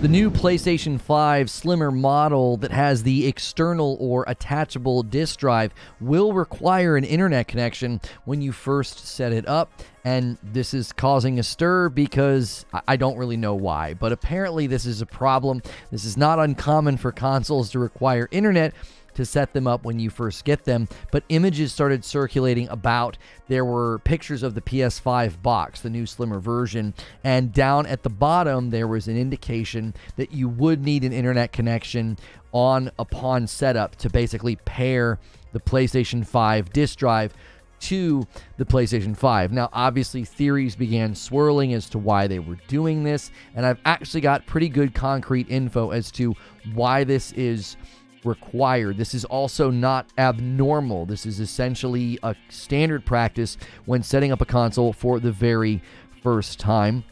The new PlayStation 5 Slimmer model that has the external or attachable disk drive will require an internet connection when you first set it up, and this is causing a stir because I don't really know why, but apparently this is a problem. This is not uncommon for consoles to require internet to set them up when you first get them, but images started circulating about. There were pictures of the PS5 box, the new slimmer version, and down at the bottom there was an indication that you would need an internet connection upon setup to basically pair the PlayStation 5 disk drive to the PlayStation 5. Now, obviously, theories began swirling as to why they were doing this, and I've actually got pretty good concrete info as to why this is required. This is also not abnormal. This is essentially a standard practice when setting up a console for the very first time.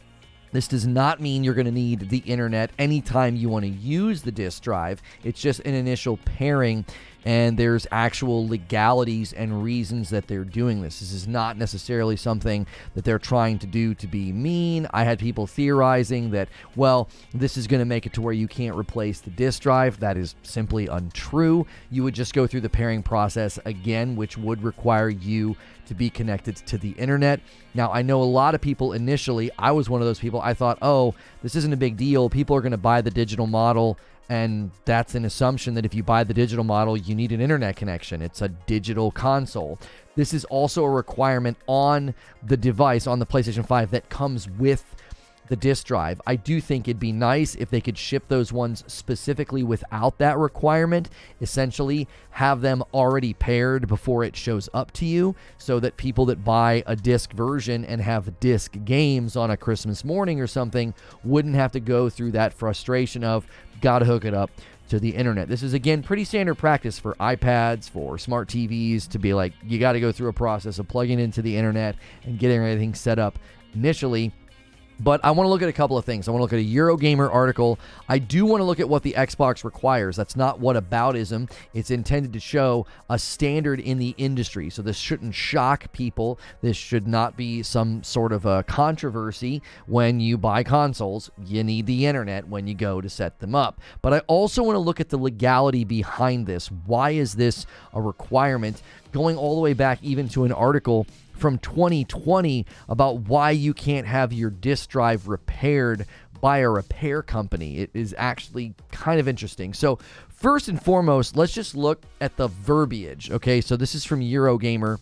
This does not mean you're going to need the internet anytime you want to use the disk drive. It's just an initial pairing, and there's actual legalities and reasons that they're doing this. This is not necessarily something that they're trying to do to be mean. I had people theorizing that, well, this is going to make it to where you can't replace the disk drive. That is simply untrue. You would just go through the pairing process again, which would require you to be connected to the internet. Now, I know a lot of people initially, I was one of those people, I thought, oh, this isn't a big deal. People are going to buy the digital model, and that's an assumption that if you buy the digital model, you need an internet connection. It's a digital console. This is also a requirement on the device, on the PlayStation 5, that comes with the disk drive. I do think it'd be nice if they could ship those ones specifically without that requirement, essentially have them already paired before it shows up to you, so that people that buy a disc version and have disc games on a Christmas morning or something wouldn't have to go through that frustration of gotta hook it up to the internet. This is, again, pretty standard practice for iPads, for smart TVs, to be like, you got to go through a process of plugging into the internet and getting everything set up initially. But I want to look at a couple of things. I want to look at a Eurogamer article. I do want to look at what the Xbox requires. That's not whataboutism. It's intended to show a standard in the industry. So this shouldn't shock people. This should not be some sort of a controversy. When you buy consoles, you need the internet when you go to set them up. But I also want to look at the legality behind this. Why is this a requirement? Going all the way back even to an article from 2020 about why you can't have your disk drive repaired by a repair company. It is actually kind of interesting. So first and foremost, let's just look at the verbiage. Okay, so this is from Eurogamer.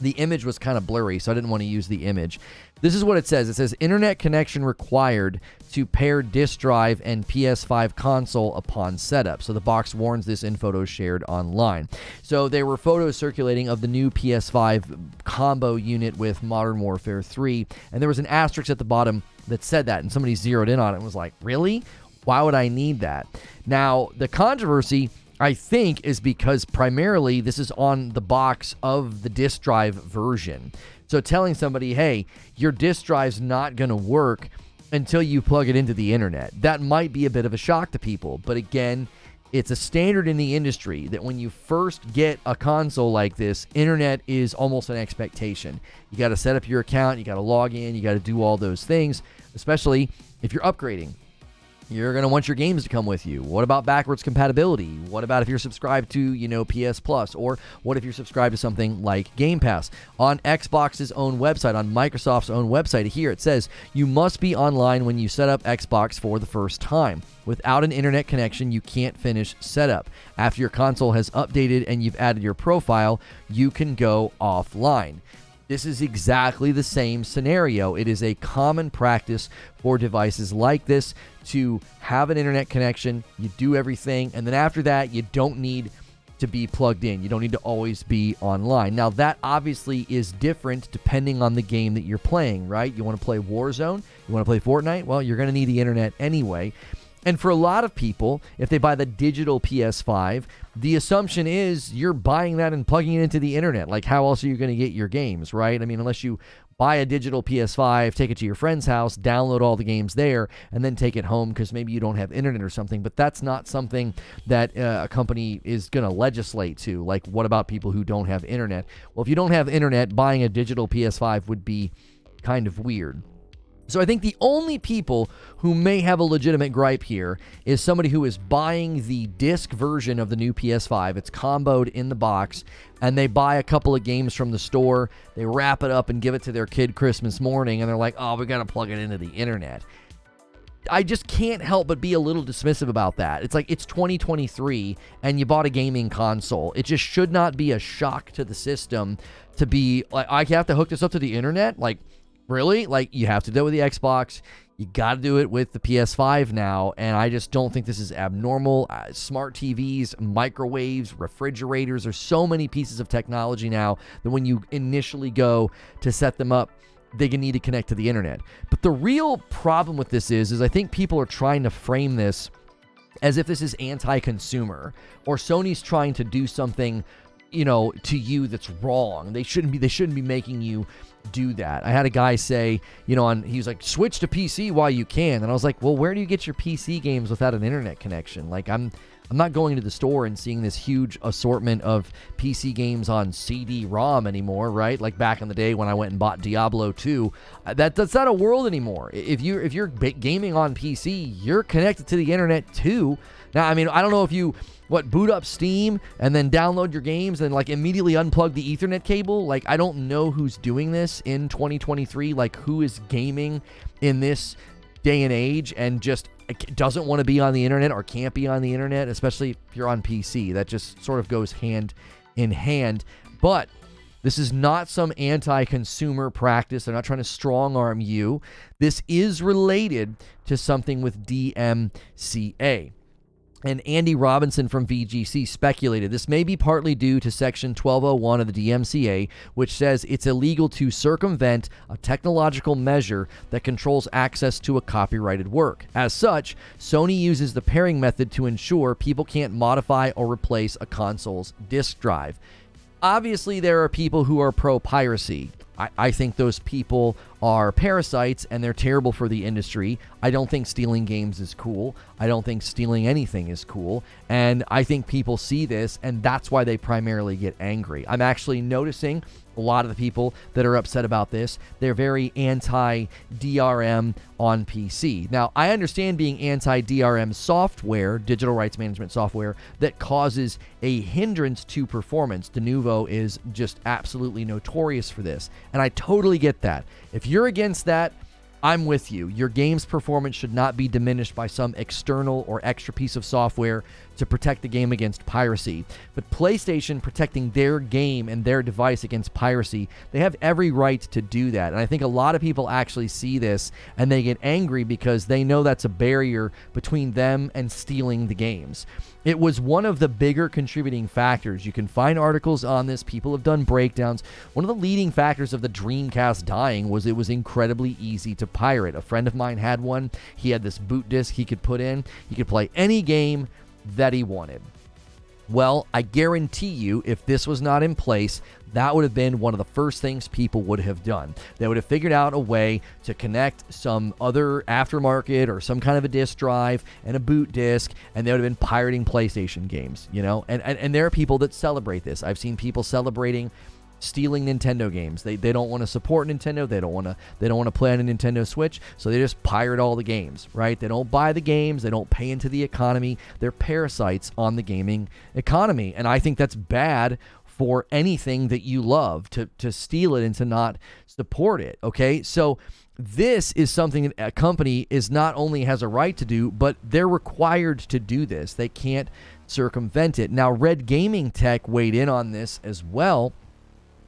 The image was kind of blurry, so I didn't want to use the image. This is what it says. It says, internet connection required to pair disk drive and PS5 console upon setup. So the box warns this in photos shared online. So there were photos circulating of the new PS5 combo unit with Modern Warfare 3, and there was an asterisk at the bottom that said that, and somebody zeroed in on it and was like, really? Why would I need that? Now, the controversy, I think, is because primarily this is on the box of the disk drive version. So telling somebody, hey, your disk drive's not going to work until you plug it into the internet, that might be a bit of a shock to people. But again, it's a standard in the industry that when you first get a console like this, internet is almost an expectation. You got to set up your account, you got to log in, you got to do all those things, especially if you're upgrading. You're going to want your games to come with you. What about backwards compatibility? What about if you're subscribed to, PS Plus? Or what if you're subscribed to something like Game Pass? On Xbox's own website, on Microsoft's own website, here it says, you must be online when you set up Xbox for the first time. Without an internet connection, you can't finish setup. After your console has updated and you've added your profile, you can go offline. This is exactly the same scenario. It is a common practice for devices like this to have an internet connection, you do everything, and then after that, you don't need to be plugged in. You don't need to always be online. Now, that obviously is different depending on the game that you're playing, right? You want to play Warzone? You want to play Fortnite? Well, you're going to need the internet anyway. And for a lot of people, if they buy the digital PS5, the assumption is you're buying that and plugging it into the internet. Like, how else are you going to get your games, right? I mean, unless you buy a digital PS5, take it to your friend's house, download all the games there, and then take it home because maybe you don't have internet or something. But that's not something that a company is going to legislate to. Like, what about people who don't have internet? Well, if you don't have internet, buying a digital PS5 would be kind of weird. So I think the only people who may have a legitimate gripe here is somebody who is buying the disc version of the new PS5. It's comboed in the box, and they buy a couple of games from the store. They wrap it up and give it to their kid Christmas morning, and they're like, oh, we got to plug it into the internet. I just can't help but be a little dismissive about that. It's like, it's 2023, and you bought a gaming console. It just should not be a shock to the system to be like, I have to hook this up to the internet? Like, really? Like, you have to do it with the Xbox. You got to do it with the PS5 now, and I just don't think this is abnormal. Smart TVs, microwaves, refrigerators, there's so many pieces of technology now that when you initially go to set them up, they need to connect to the internet. But the real problem with this is I think people are trying to frame this as if this is anti-consumer, or Sony's trying to do something, you know, to you that's wrong. They shouldn't be making you do that. I had a guy say, you know, he was like, switch to PC while you can. And I was like, well, where do you get your PC games without an internet connection? Like, I'm not going to the store and seeing this huge assortment of PC games on CD-ROM anymore, right? Like back in the day when I went and bought Diablo 2. That's not a world anymore. If you're gaming on PC, you're connected to the internet too. Now, I mean, I don't know if you boot up Steam and then download your games and like immediately unplug the Ethernet cable. Like, I don't know who's doing this in 2023. Like, who is gaming in this day and age and just doesn't want to be on the internet or can't be on the internet, especially if you're on PC. That just sort of goes hand in hand. But this is not some anti-consumer practice. They're not trying to strong-arm you. This is related to something with DMCA. And Andy Robinson from VGC speculated this may be partly due to Section 1201 of the DMCA, which says it's illegal to circumvent a technological measure that controls access to a copyrighted work. As such, Sony uses the pairing method to ensure people can't modify or replace a console's disk drive. Obviously, there are people who are pro-piracy. I think those people are parasites and they're terrible for the industry. I don't think stealing games is cool. I don't think stealing anything is cool. And I think people see this and that's why they primarily get angry. I'm actually noticing a lot of the people that are upset about this, they're very anti-DRM on PC. Now, I understand being anti-DRM software, digital rights management software, that causes a hindrance to performance. Denuvo is just absolutely notorious for this. And I totally get that. If you're against that, I'm with you. Your game's performance should not be diminished by some external or extra piece of software to protect the game against piracy. But PlayStation protecting their game and their device against piracy, they have every right to do that. And I think a lot of people actually see this and they get angry because they know that's a barrier between them and stealing the games. It was one of the bigger contributing factors. You can find articles on this. People have done breakdowns. One of the leading factors of the Dreamcast dying was it was incredibly easy to pirate. A friend of mine had one. He had this boot disc he could put in. He could play any game that he wanted. Well, I guarantee you, if this was not in place, that would have been one of the first things people would have done. They would have figured out a way to connect some other aftermarket or some kind of a disk drive and a boot disc, and they would have been pirating PlayStation games, you know? And there are people that celebrate this. I've seen people celebrating stealing Nintendo games. They don't want to support Nintendo. They don't want to play on a Nintendo Switch, so they just pirate all the games, right? They don't buy the games. They don't pay into the economy. They're parasites on the gaming economy, and I think that's bad for anything that you love, to steal it and to not support it, okay? So this is something that a company is not only has a right to do, but they're required to do this. They can't circumvent it. Now, Red Gaming Tech weighed in on this as well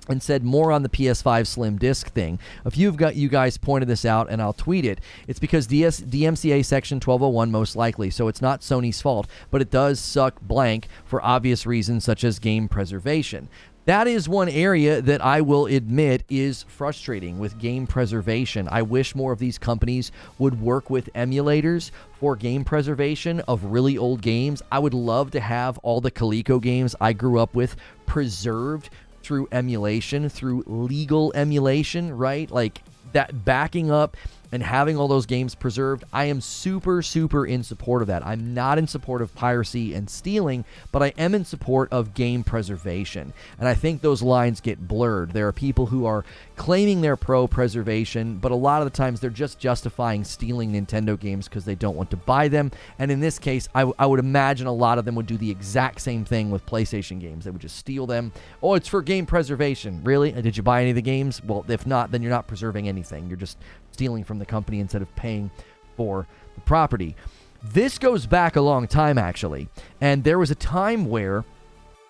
and said more on the PS5 Slim disc thing. A few of you guys pointed this out, and I'll tweet it. It's because DMCA Section 1201 most likely, so it's not Sony's fault, but it does suck blank for obvious reasons such as game preservation. That is one area that I will admit is frustrating with game preservation. I wish more of these companies would work with emulators for game preservation of really old games. I would love to have all the Coleco games I grew up with preserved through emulation, through legal emulation, right? Like that, backing up and having all those games preserved, I am super, super in support of that. I'm not in support of piracy and stealing, but I am in support of game preservation. And I think those lines get blurred. There are people who are claiming they're pro-preservation, but a lot of the times they're just justifying stealing Nintendo games because they don't want to buy them. And in this case, I would imagine a lot of them would do the exact same thing with PlayStation games. They would just steal them. Oh, it's for game preservation. Really? Did you buy any of the games? Well, if not, then you're not preserving anything. You're just stealing from the company instead of paying for the property. This goes back a long time, actually. And there was a time where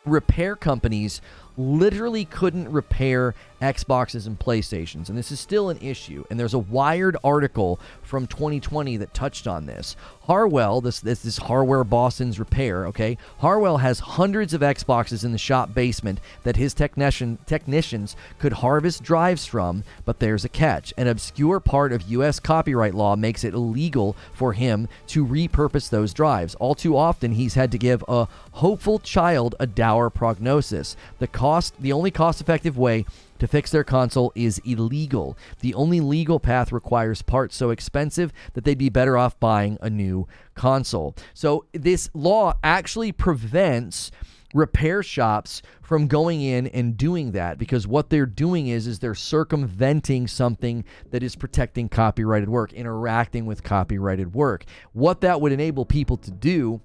repair companies literally couldn't repair Xboxes and PlayStations, and this is still an issue. And there's a Wired article from 2020 that touched on this. Harwell, this Hardware Boston's repair, okay? Harwell has hundreds of Xboxes in the shop basement that his technicians could harvest drives from, but there's a catch. An obscure part of U.S. copyright law makes it illegal for him to repurpose those drives. All too often, he's had to give a hopeful child a dour prognosis. The only cost-effective way to fix their console is illegal. The only legal path requires parts so expensive that they'd be better off buying a new console. So this law actually prevents repair shops from going in and doing that, because what they're doing is they're circumventing something that is protecting copyrighted work, interacting with copyrighted work. What that would enable people to do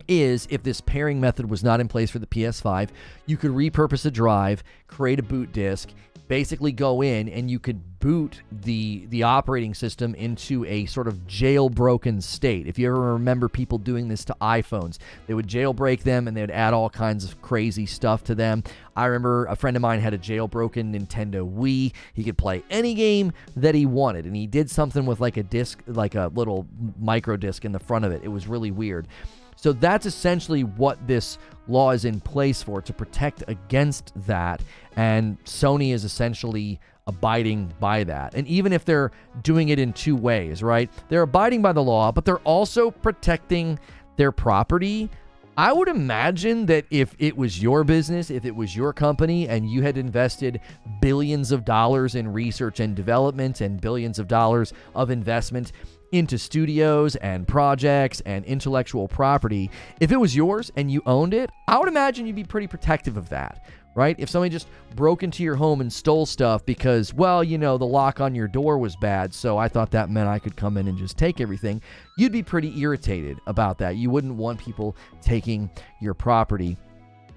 is, if this pairing method was not in place for the PS5, you could repurpose a drive, create a boot disk, basically go in and you could boot the operating system into a sort of jailbroken state. If you ever remember people doing this to iPhones, they would jailbreak them and they would add all kinds of crazy stuff to them. I remember a friend of mine had a jailbroken Nintendo Wii. He could play any game that he wanted, and he did something with like a disc, like a little micro disc in the front of it. It was really weird. So that's essentially what this law is in place for, to protect against that. And Sony is essentially abiding by that. And even if they're doing it in two ways, right? They're abiding by the law, but they're also protecting their property. I would imagine that if it was your business, if it was your company, and you had invested billions of dollars in research and development and billions of dollars of investment into studios and projects and intellectual property, if it was yours and you owned it, I would imagine you'd be pretty protective of that, right? If somebody just broke into your home and stole stuff because, well, you know, the lock on your door was bad, so I thought that meant I could come in and just take everything, you'd be pretty irritated about that. You wouldn't want people taking your property.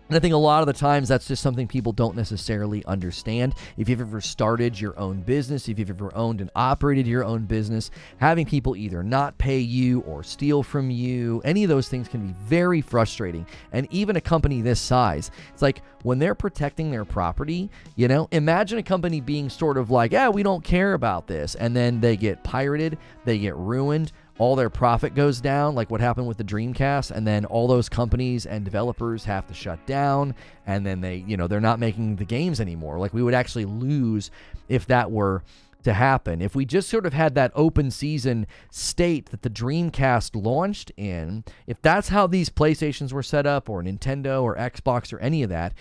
And I think a lot of the times that's just something people don't necessarily understand. If you've ever started your own business, if you've ever owned and operated your own business, having people either not pay you or steal from you, any of those things can be very frustrating. And even a company this size, it's like when they're protecting their property, you know, imagine a company being sort of like, we don't care about this. And then they get pirated, they get ruined, all their profit goes down, like what happened with the Dreamcast, and then all those companies and developers have to shut down, and then they're not making the games anymore. Like, we would actually lose if that were to happen. If we just sort of had that open season state that the Dreamcast launched in, if that's how these PlayStations were set up, or Nintendo or Xbox or any of that,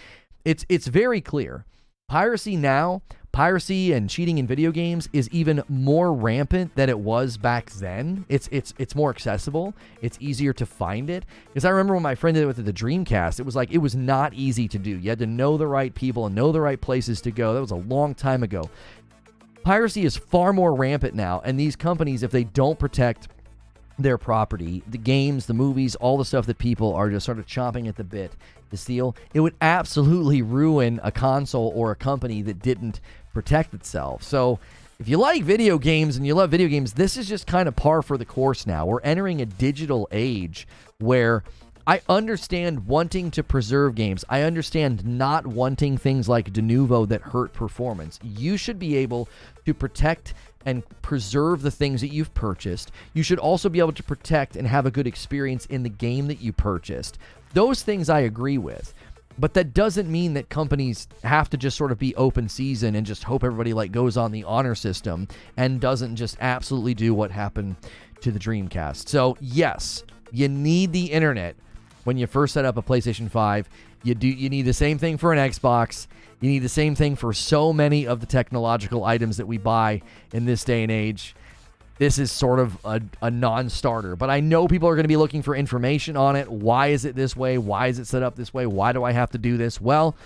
it's very clear. Piracy and cheating in video games is even more rampant than it was back then. It's more accessible. It's easier to find it. Because I remember when my friend did it with the Dreamcast, it was not easy to do. You had to know the right people and know the right places to go. That was a long time ago. Piracy is far more rampant now, and these companies, if they don't protect their property, the games, the movies, all the stuff that people are just sort of chomping at the bit to steal, it would absolutely ruin a console or a company that didn't protect itself. So if you like video games and you love video games, this is just kind of par for the course now. We're entering a digital age where I understand wanting to preserve games. I understand not wanting things like de novo that hurt performance. You should be able to protect and preserve the things that you've purchased. You should also be able to protect and have a good experience in the game that you purchased. Those things I agree with. But that doesn't mean that companies have to just sort of be open season and just hope everybody goes on the honor system and doesn't just absolutely do what happened to the Dreamcast. So yes, you need the internet when you first set up a PlayStation 5. You need the same thing for an Xbox. You need the same thing for so many of the technological items that we buy in this day and age. this is sort of a non-starter. But I know people are going to be looking for information on it. Why is it this way? Why is it set up this way? Why do I have to do this? Well,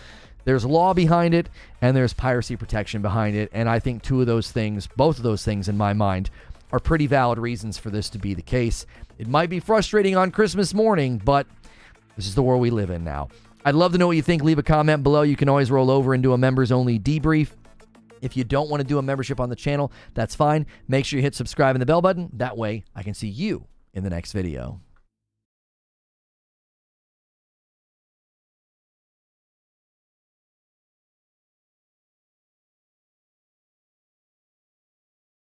there's law behind it, and there's piracy protection behind it. And I think both of those things in my mind, are pretty valid reasons for this to be the case. It might be frustrating on Christmas morning, but this is the world we live in now. I'd love to know what you think. Leave a comment below. You can always roll over and do a members-only debrief. If you don't want to do a membership on the channel, that's fine. Make sure you hit subscribe and the bell button. That way, I can see you in the next video.